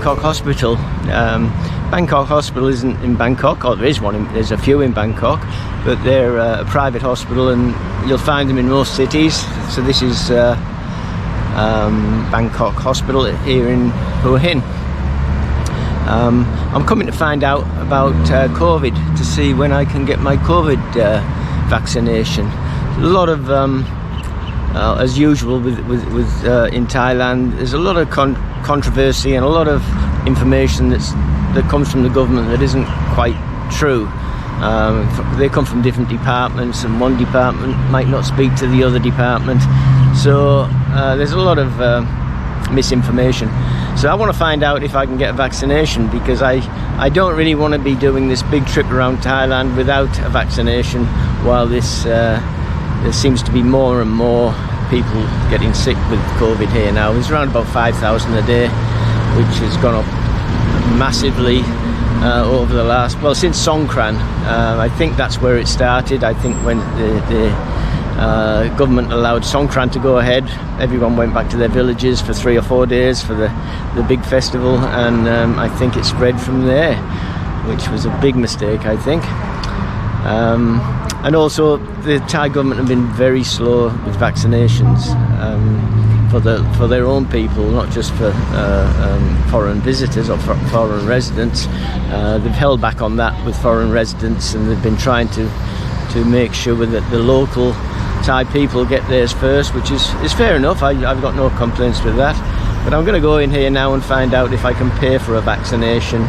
Bangkok Hospital. Bangkok Hospital isn't in Bangkok, or there is one, there's a few in Bangkok, but they're a private hospital and you'll find them in most cities. So this is Bangkok Hospital here in Hua Hin. I'm coming to find out about COVID, to see when I can get my COVID vaccination. A lot of, as usual with in Thailand, there's a lot of controversy and a lot of information that comes from the government that isn't quite true. They come from different departments, and one department might not speak to the other department, so there's a lot of misinformation. So I want to find out if I can get a vaccination, because I don't really want to be doing this big trip around Thailand without a vaccination, while this there seems to be more and more people getting sick with COVID here now. There's around about 5,000 a day, which has gone up massively over the last, well, since Songkran. I think that's where it started. I think when the government allowed Songkran to go ahead, everyone went back to their villages for 3 or 4 days for the big festival, and I think it spread from there, which was a big mistake, I think. And also the Thai government have been very slow with vaccinations for their own people, not just for foreign visitors or foreign residents. They've held back on that with foreign residents, and they've been trying to make sure that the local Thai people get theirs first, which is fair enough. I've got no complaints with that. But I'm going to go in here now and find out if I can pay for a vaccination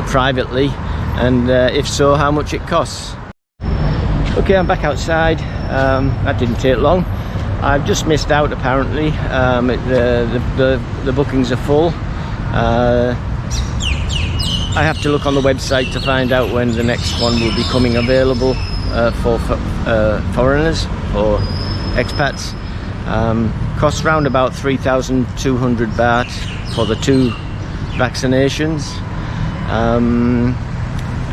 privately, and if so, how much it costs. Okay, I'm back outside. That didn't take long. I've just missed out, apparently. The bookings are full. I have to look on the website to find out when the next one will be coming available for foreigners or expats. Costs around about 3,200 baht for the 2 vaccinations.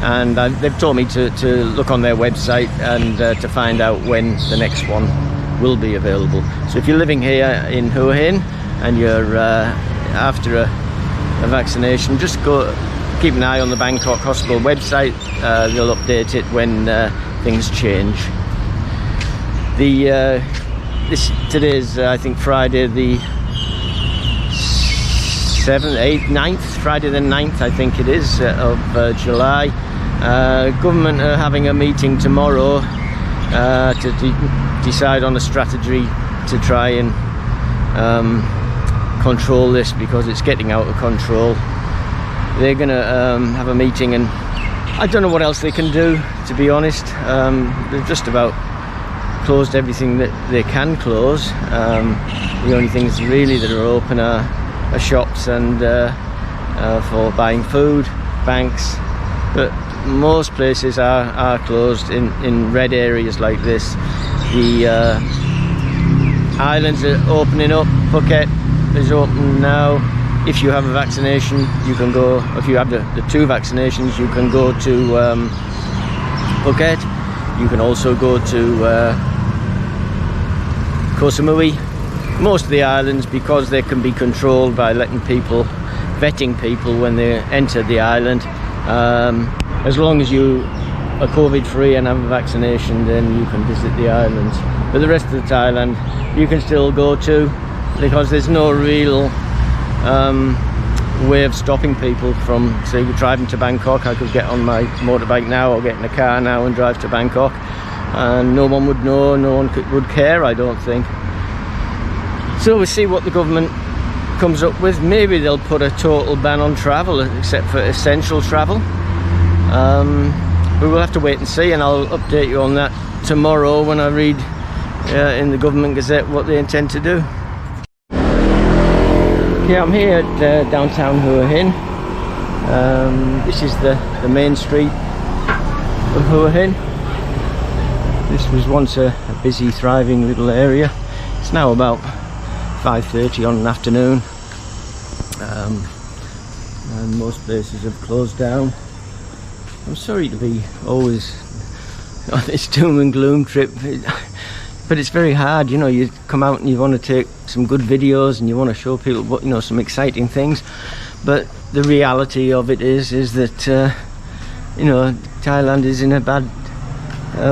And they've told me to look on their website and to find out when the next one will be available. So if you're living here in Hua Hin and you're after a vaccination, just keep an eye on the Bangkok Hospital website. They'll update it when things change. Today's I think Friday the 7th, 8th, 9th, Friday the 9th I think it is, of July. Government are having a meeting tomorrow to decide on a strategy to try and control this, because it's getting out of control. They're gonna have a meeting, and I don't know what else they can do, to be honest. They've just about closed everything that they can close. The only things really that are open are shops and for buying food, banks, but most places are closed in red areas like this. The islands are opening up. Phuket is open now. If you have a vaccination, you can go. If you have the 2 vaccinations, you can go to Phuket. You can also go to Koh Samui. Most of the islands, because they can be controlled by vetting people when they enter the island. As long as you are COVID free and have a vaccination, then you can visit the islands. But the rest of the Thailand you can still go to, because there's no real way of stopping people from, say, driving to Bangkok. I could get on my motorbike now or get in a car now and drive to Bangkok, and no one would know, no one would care, I don't think. So we'll see what the government comes up with. Maybe they'll put a total ban on travel, except for essential travel. But we'll have to wait and see, and I'll update you on that tomorrow when I read in the Government Gazette what they intend to do. Okay, I'm here at downtown Hua Hin. This is the main street of Hua Hin. This was once a busy, thriving little area. It's now about 5:30 on an afternoon, and most places have closed down. I'm sorry to be always on this doom and gloom trip, but it's very hard. You know, you come out and you want to take some good videos and you want to show people what, you know, some exciting things, But the reality of it is that you know, Thailand is in a bad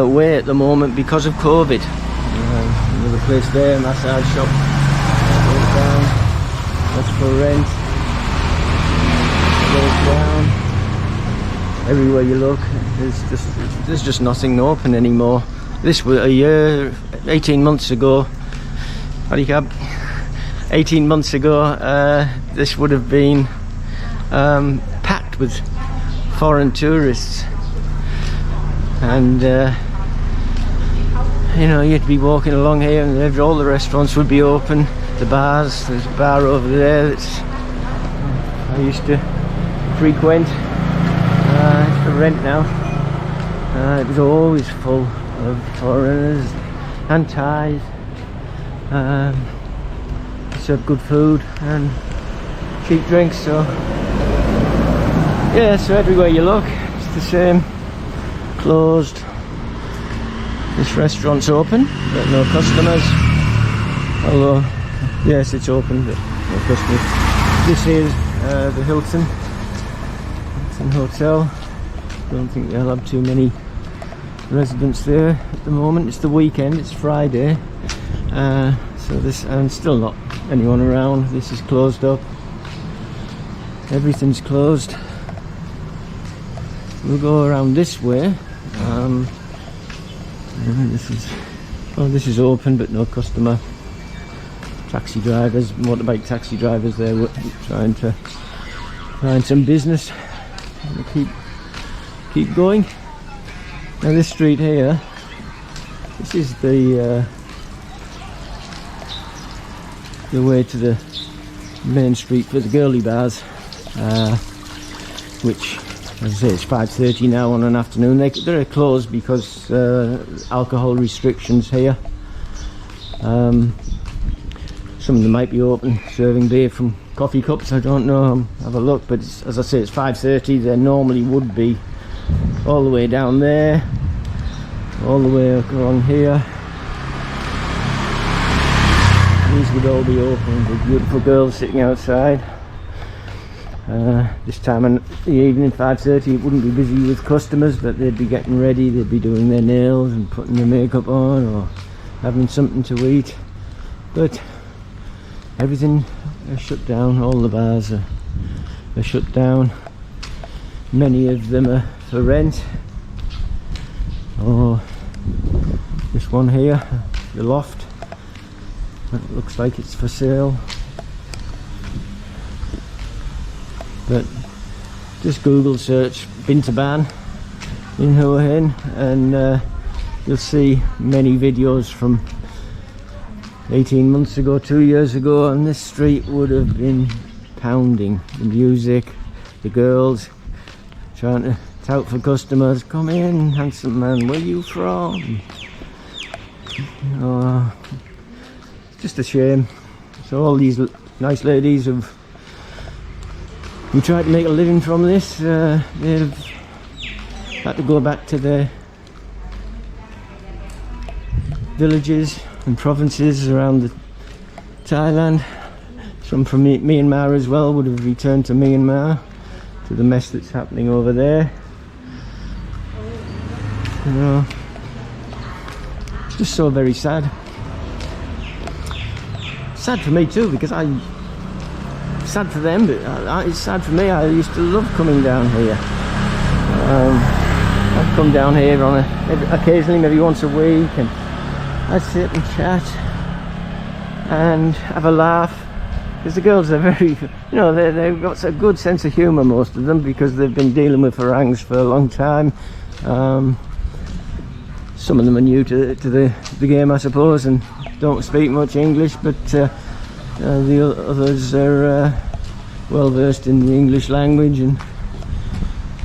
way at the moment because of COVID. Another place there, massage shop, goes down. That's for rent. Goes down. Everywhere you look, there's just nothing open anymore. This was a year, 18 months ago. 18 months ago, this would have been packed with foreign tourists, and you know, you'd be walking along here and all the restaurants would be open, the bars. There's a bar over there that's I used to frequent. It's for rent now. It was always full of foreigners and Thais. Serve good food and cheap drinks, so yeah, so everywhere you look it's the same. Closed. This restaurant's open but no customers, although yes, it's open but no customers. This is the Hilton Hotel. Don't think they'll have too many residents there at the moment. It's the weekend, it's Friday, so this, and still not anyone around. This is closed up. Everything's closed. We'll go around this way. This is open but no customer. Taxi drivers, motorbike taxi drivers there trying to find some business and keep going. Now this street here, this is the way to the main street for the girly bars, which, as I say, it's 5:30 now on an afternoon. They're closed because alcohol restrictions here. Some of them might be open, serving beer from coffee cups, I don't know. Have a look, but as I say, it's 5:30. There normally would be all the way down there, all the way along here. These would all be open with beautiful girls sitting outside. This time in the evening, 5:30, it wouldn't be busy with customers, but they'd be getting ready. They'd be doing their nails and putting their makeup on or having something to eat. But everything is shut down. All the bars are shut down. Many of them are for rent. Oh, this one here, the loft, it looks like it's for sale. But just Google search Bintabaht in Hua Hin and you'll see many videos from 18 months ago, 2 years ago, and this street would have been pounding. The music, the girls trying to tout for customers. Come in, handsome man, where you from? Oh, it's just a shame. So all these nice ladies who tried to make a living from this, they've had to go back to their villages and provinces around Thailand. Some from Myanmar as well would have returned to Myanmar, to the mess that's happening over there. You know, it's just so very sad. Sad for me too, because sad for them, but it's sad for me. I used to love coming down here. I'd come down here on occasionally, maybe once a week, and I'd sit and chat and have a laugh, because the girls are very, you know, they've got a good sense of humour, most of them, because they've been dealing with farangs for a long time. Some of them are new to the game, I suppose, and don't speak much English, but the others are well versed in the English language, and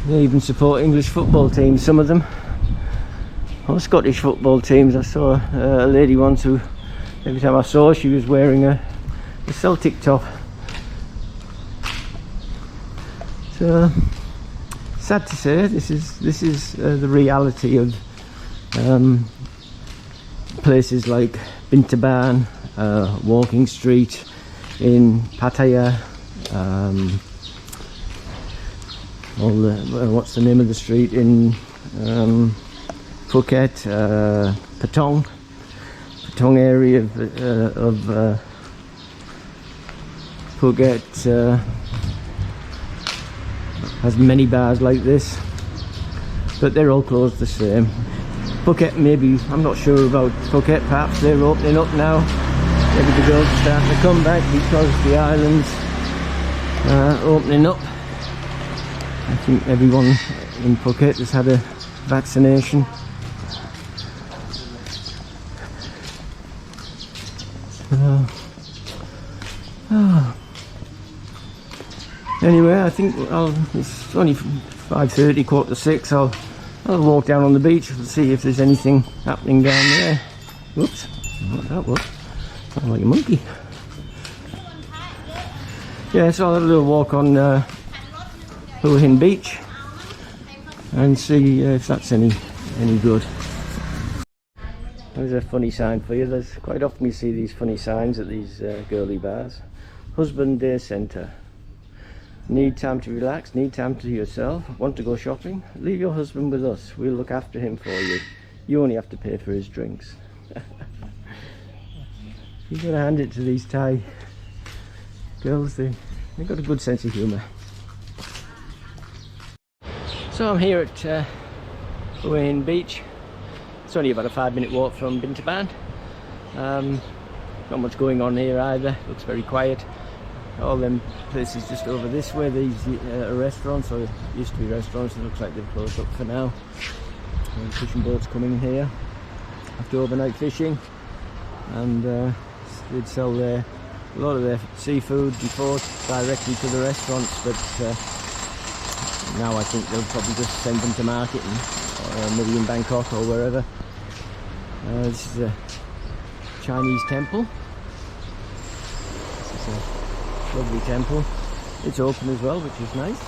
they even support English football teams, some of them. Or Scottish football teams. I saw a lady once who, every time I saw her, she was wearing a Celtic top. So sad to say, this is the reality of places like Bintabaht, Walking Street in Pattaya, all the what's the name of the street in Phuket, Patong area of Phuket has many bars like this, but they're all closed the same. Phuket, maybe, I'm not sure about Phuket, perhaps they're opening up now. Maybe the girls are starting to come back because the island's opening up. I think everyone in Phuket has had a vaccination. Anyway, I think it's only 5:30, 5:45. I'll walk down on the beach and see if there's anything happening down there. Whoops, what that was? Sounded like a monkey. Yeah, so I'll have a little walk on Hua Hin Beach and see if that's any good. There's a funny sign for you. There's quite often you see these funny signs at these girly bars. Husband Day Centre. Need time to relax, need time to yourself, want to go shopping? Leave your husband with us, we'll look after him for you. You only have to pay for his drinks. You've got to hand it to these Thai girls, they've got a good sense of humour. So I'm here at Hua Hin Beach. It's only about a 5-minute walk from Bintabaht. Not much going on here either, looks very quiet. All them places just over this way, these are restaurants, or used to be restaurants. It looks like they've closed up for now. Fishing boats coming here after overnight fishing, and they'd sell a lot of their seafood before directly to the restaurants, but now I think they'll probably just send them to market, or maybe in Bangkok or wherever. This is a Chinese temple. This is a lovely temple. It's open as well, which is nice.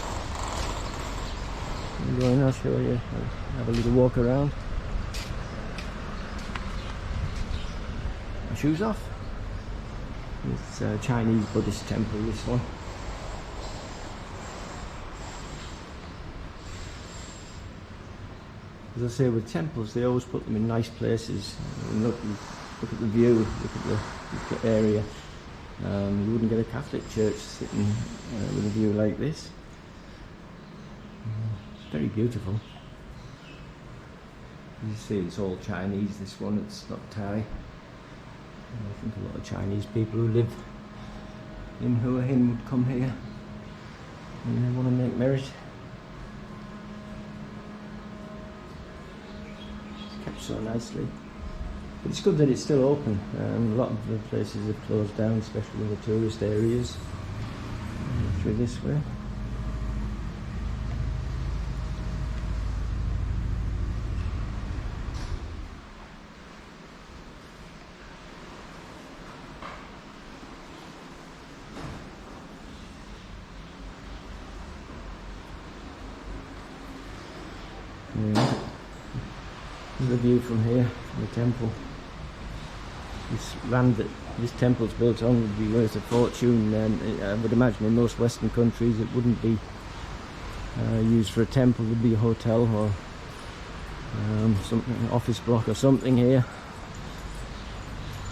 I'll go in, I'll show you. I'll have a little walk around. My shoes off. It's a Chinese Buddhist temple, this one. As I say, with temples, they always put them in nice places. And look at the view, look at the area. You wouldn't get a Catholic church sitting with a view like this. Very beautiful. You see, it's all Chinese, this one, it's not Thai. I think a lot of Chinese people who live in Hua Hin would come here and they want to make merit. It's kept so nicely. But it's good that it's still open. A lot of the places have closed down, especially in the tourist areas. Through this way. Yeah. There's the view from here, from the temple. This land that this temple's built on would be worth a fortune, and I would imagine in most Western countries it wouldn't be used for a temple. It would be a hotel or something, an office block or something here.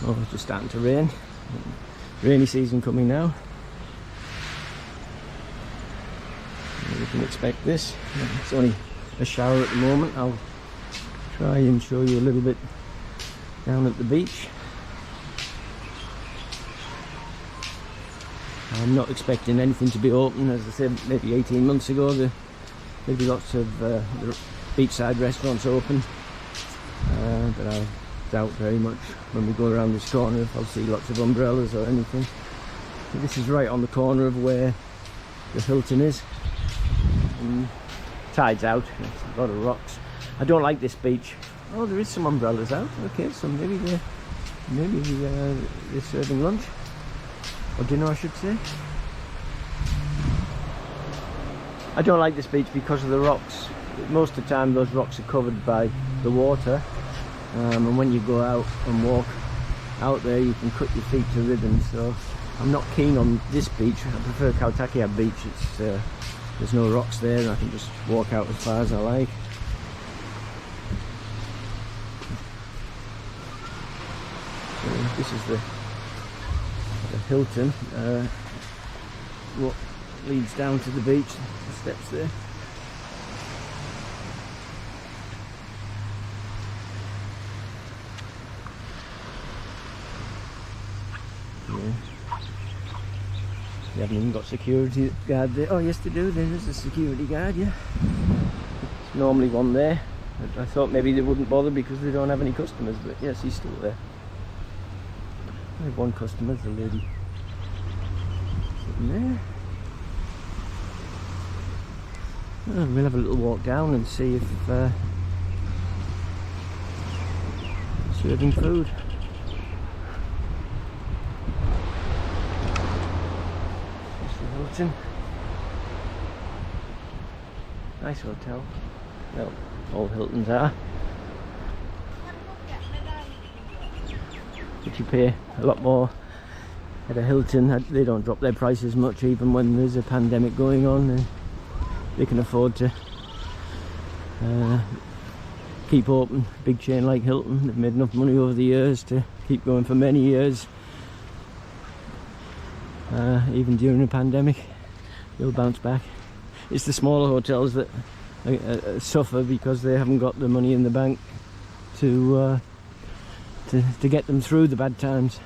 Oh, it's just starting to rain. Rainy season coming now. We can expect this. It's only a shower at the moment. I'll try and show you a little bit down at the beach. I'm not expecting anything to be open. As I said, maybe 18 months ago there'd be lots of the beachside restaurants open, but I doubt very much when we go around this corner if I'll see lots of umbrellas or anything. So this is right on the corner of where the Hilton is. Tide's out, there's a lot of rocks. I don't like this beach. Oh, there is some umbrellas out. Okay, so maybe they're serving lunch. Or dinner, I should say. I don't like this beach because of the rocks. Most of the time those rocks are covered by the water, and when you go out and walk out there you can cut your feet to ribbons, so I'm not keen on this beach. I prefer Kautakia Beach. It's there's no rocks there, and I can just walk out as far as I like. So this is the Hilton, what leads down to the beach, the steps there. Yeah. They haven't even got security guard there. Oh yes they do, there's a security guard, yeah. There's normally one there. I thought maybe they wouldn't bother because they don't have any customers, but yes, he's still there. I have one customer, the lady sitting there. Oh, we'll have a little walk down and see if serving food. There's the Hilton. Nice hotel. Well, all Hiltons are. But you pay a lot more at a Hilton. They don't drop their prices much even when there's a pandemic going on. They can afford to keep open. Big chain like Hilton, they've made enough money over the years to keep going for many years. Even during a pandemic, they'll bounce back. It's the smaller hotels that suffer because they haven't got the money in the bank to get them through the bad times.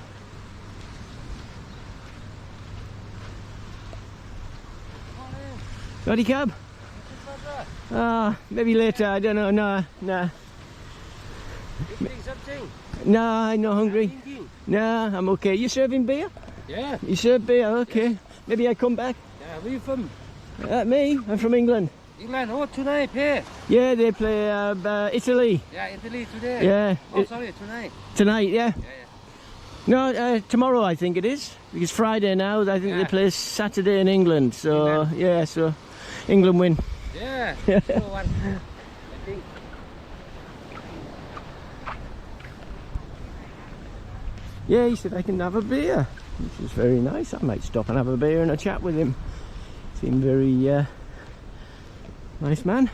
Ready, cab? Maybe later, I don't know, no. You eating something? No, I'm not hungry. No, I'm okay. You serving beer? Yeah. You serve beer, okay. Maybe I come back. Yeah, where you from? Me? I'm from England. England, oh, tonight, play. Yeah, they play Italy. Yeah, Italy today. Yeah. Oh, sorry, tonight. Tonight, yeah? Yeah. No, tomorrow I think it is. Because Friday now, I think they play Saturday in England. So, yeah, so England win. Yeah, 4-1, I think. Yeah, he said I can have a beer, which is very nice. I might stop and have a beer and a chat with him. Seemed very nice man.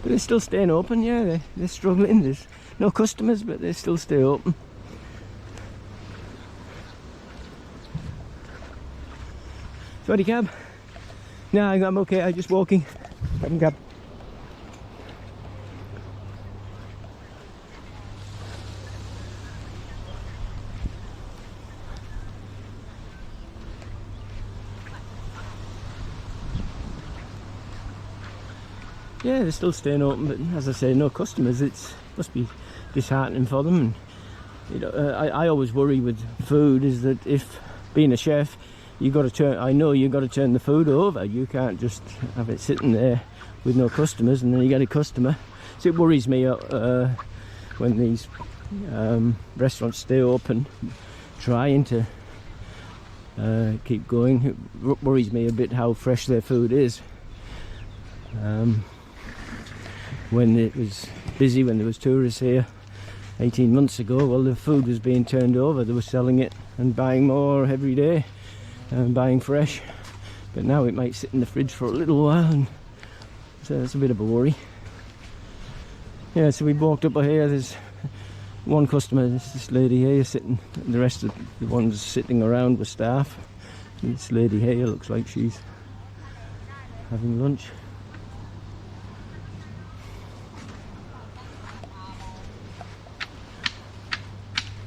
But they're still staying open, yeah, they're struggling. There's no customers, but they still stay open. Sorry, cab? No, I'm okay, I'm just walking. Cab. Yeah, they're still staying open, but as I say, no customers. It must be disheartening for them. And you know, I always worry with food is that if being a chef, you got to turn. I know you got to turn the food over. You can't just have it sitting there with no customers, and then you get a customer. So it worries me when these restaurants stay open, trying to keep going. It worries me a bit how fresh their food is. When it was busy, when there was tourists here 18 months ago, well, the food was being turned over. They were selling it and buying more every day and buying fresh. But now it might sit in the fridge for a little while, and so that's a bit of a worry. Yeah, so we walked up here. There's one customer, this lady here sitting, and the rest of the ones sitting around with staff. And this lady here looks like she's having lunch.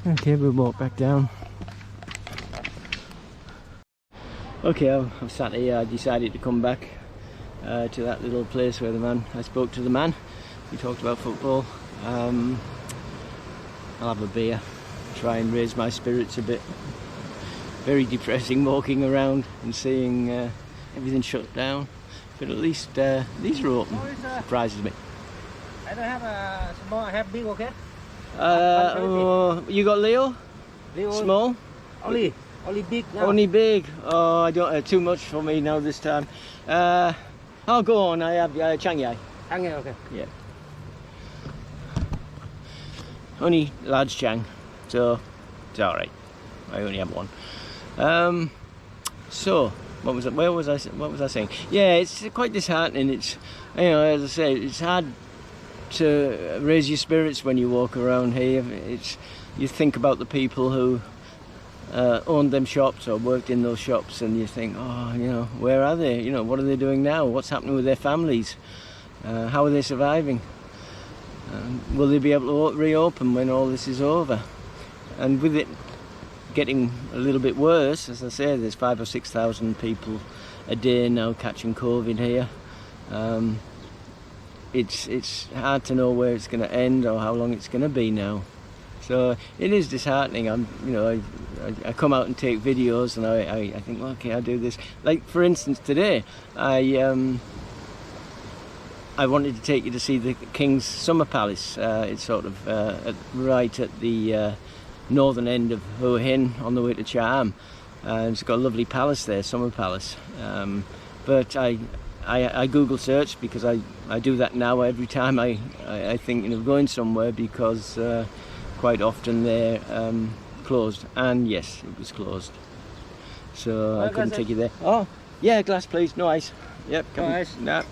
Okay, we'll walk back down. Okay, I've sat here. I decided to come back to that little place where I spoke to the man. We talked about football. I'll have a beer, try and raise my spirits a bit. Very depressing walking around and seeing everything shut down. But at least these are open. Surprises me. I don't have a small, I have big, okay? You got Leo? Small? Only big now. Only big. Oh, I don't. Too much for me now this time. I'll go on. I have Chang Yai. Chang Yai, okay. Yeah. Only large Chang, so it's all right. I only have one. So what was it? Where was I? What was I saying? Yeah, it's quite disheartening. It's, you know, as I say, it's hard to raise your spirits when you walk around here. You think about the people who owned them shops or worked in those shops, and you think, oh, you know, where are they? You know, what are they doing now? What's happening with their families? How are they surviving? Will they be able to reopen when all this is over? And with it getting a little bit worse, as I say, there's 5,000 or 6,000 people a day now catching COVID here. It's hard to know where it's going to end or how long it's going to be now. So it is disheartening. You know, I come out and take videos, and I think, well, okay, I'll do this. Like, for instance, today I wanted to take you to see the King's Summer Palace. It's sort of right at the northern end of Hua Hin on the way to Charm. It's got a lovely palace there, Summer Palace. But I Google search, because I do that now every time I think of going somewhere, because quite often they're closed. And yes, it was closed. So I couldn't take you there. Oh, yeah, glass please, no ice. Yep, come on. Ice? No.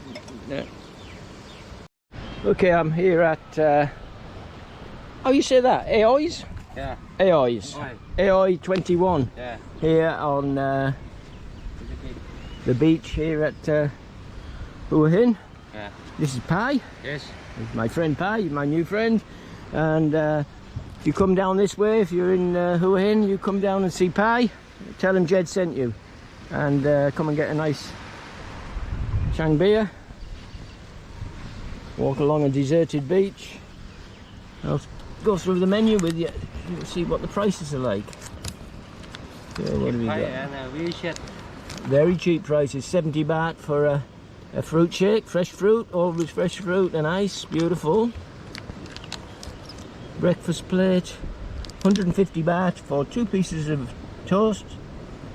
Okay, I'm here at, how you say that? Aoi's? Yeah. Aoi's. Aoi 21. Yeah. Here on the beach here at Hua Hin. Yeah. This is Pai. Yes. This is my friend Pai, my new friend. And if you come down this way, if you're in Hua Hin, you come down and see Pai. Tell him Jed sent you. And come and get a nice Chang beer. Walk along a deserted beach. I'll go through the menu with you. You'll see what the prices are like. So what do we got? Very cheap prices. 70 baht for a fruit shake, fresh fruit, always fresh fruit and ice, beautiful. Breakfast plate, 150 baht for 2 pieces of toast,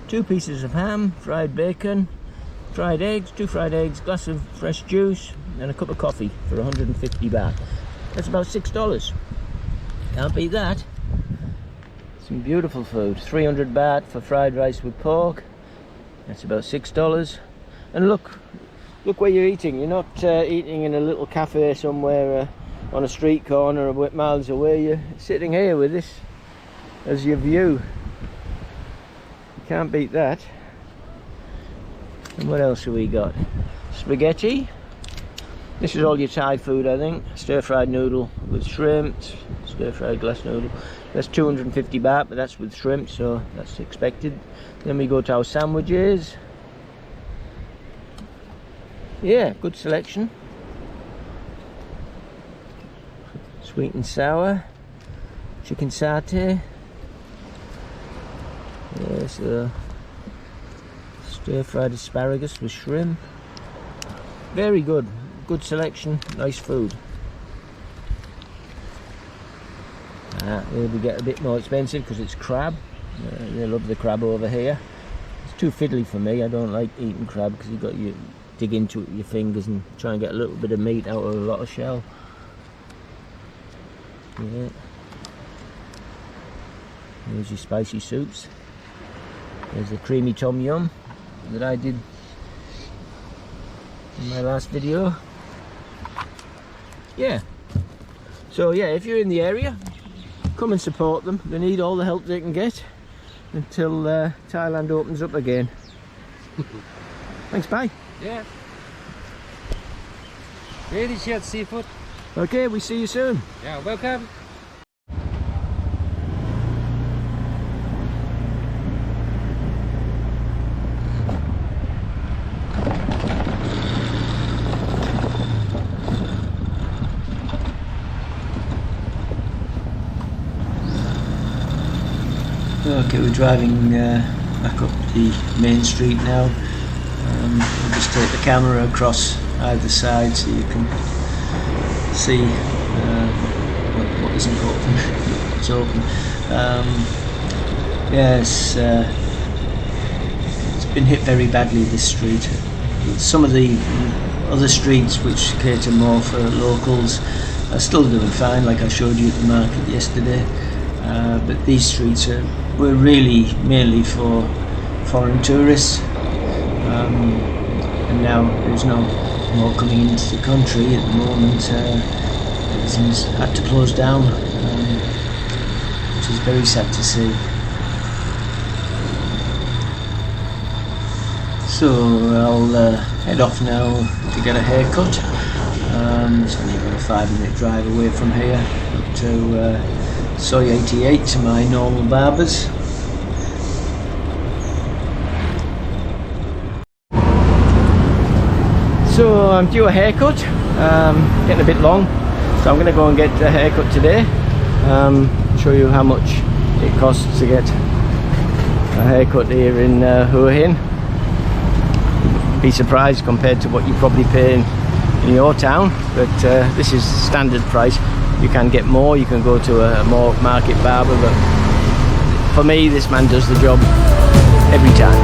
2 pieces of ham, fried bacon, fried eggs, 2 fried eggs, glass of fresh juice, and a cup of coffee for 150 baht. That's about $6. Can't beat that. Some beautiful food. 300 baht for fried rice with pork. That's about $6. And look where you're eating. You're not eating in a little cafe somewhere on a street corner a bit miles away. You're sitting here with this as your view. You can't beat that. And what else have we got? Spaghetti. This is all your Thai food, I think. Stir-fried noodle with shrimp, stir-fried glass noodle. That's 250 baht, but that's with shrimp, so that's expected. Then we go to our sandwiches. Yeah, good selection. Sweet and sour. Chicken satay. Yes, stir-fried asparagus with shrimp. Very good. Good selection, nice food. Here we get a bit more expensive because it's crab. They love the crab over here. It's too fiddly for me. I don't like eating crab because you've got to dig into it with your fingers and try and get a little bit of meat out of a lot of shell. Yeah. Here's your spicy soups. There's the creamy tom yum that I did in my last video. Yeah, so yeah, if you're in the area, come and support them. They need all the help they can get until Thailand opens up again. Thanks, bye. Yeah. Delicious seafood. Okay, we see you soon. Yeah, welcome. Okay, we're driving back up the main street now. We'll just take the camera across either side so you can see what isn't open, what's open. Yes, it's been hit very badly, this street. Some of the other streets which cater more for locals are still doing fine, like I showed you at the market yesterday. But these streets were really mainly for foreign tourists. and now there's no more coming into the country at the moment. Everything's had to close down, which is very sad to see. So I'll head off now to get a haircut. It's only about a 5-minute drive away from here up to Soy 88 to my normal barbers. So I'm due a haircut, getting a bit long, so I'm going to go and get a haircut today. Show you how much it costs to get a haircut here in Hua Hin. Be surprised compared to what you probably pay in your town, but this is standard price. You can get more, you can go to a more market barber, but for me this man does the job every time.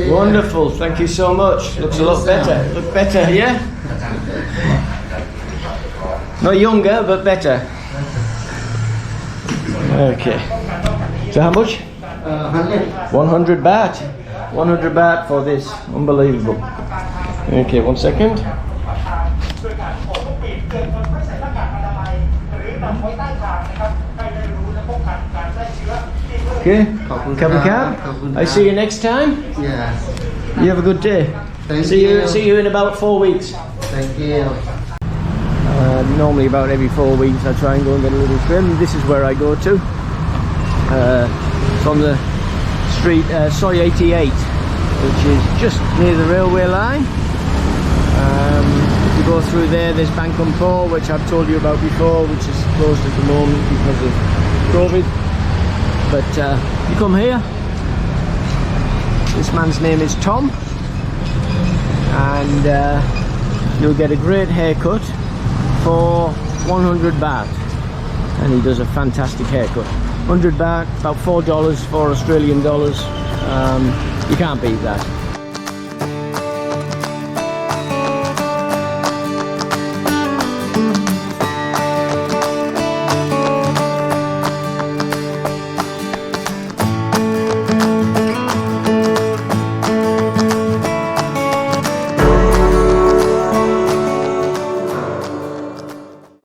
Wonderful, thank you so much. Looks a lot better. Look better, yeah? Not younger, but better. Okay. So how much? 100 baht. 100 baht for this. Unbelievable. Okay, 1 second. Okay. I see you next time. Yeah. You have a good day. See you in about 4 weeks. Thank you. Normally about every 4 weeks I try and go and get a little trim. This is where I go to. It's on the street Soy 88, which is just near the railway line. If you go through there's Bintabaht, which I've told you about before, which is closed at the moment because of COVID. But you come here, this man's name is Tom, and you'll get a great haircut for 100 baht, and he does a fantastic haircut. 100 baht, about $4 for Australian dollars. You can't beat that.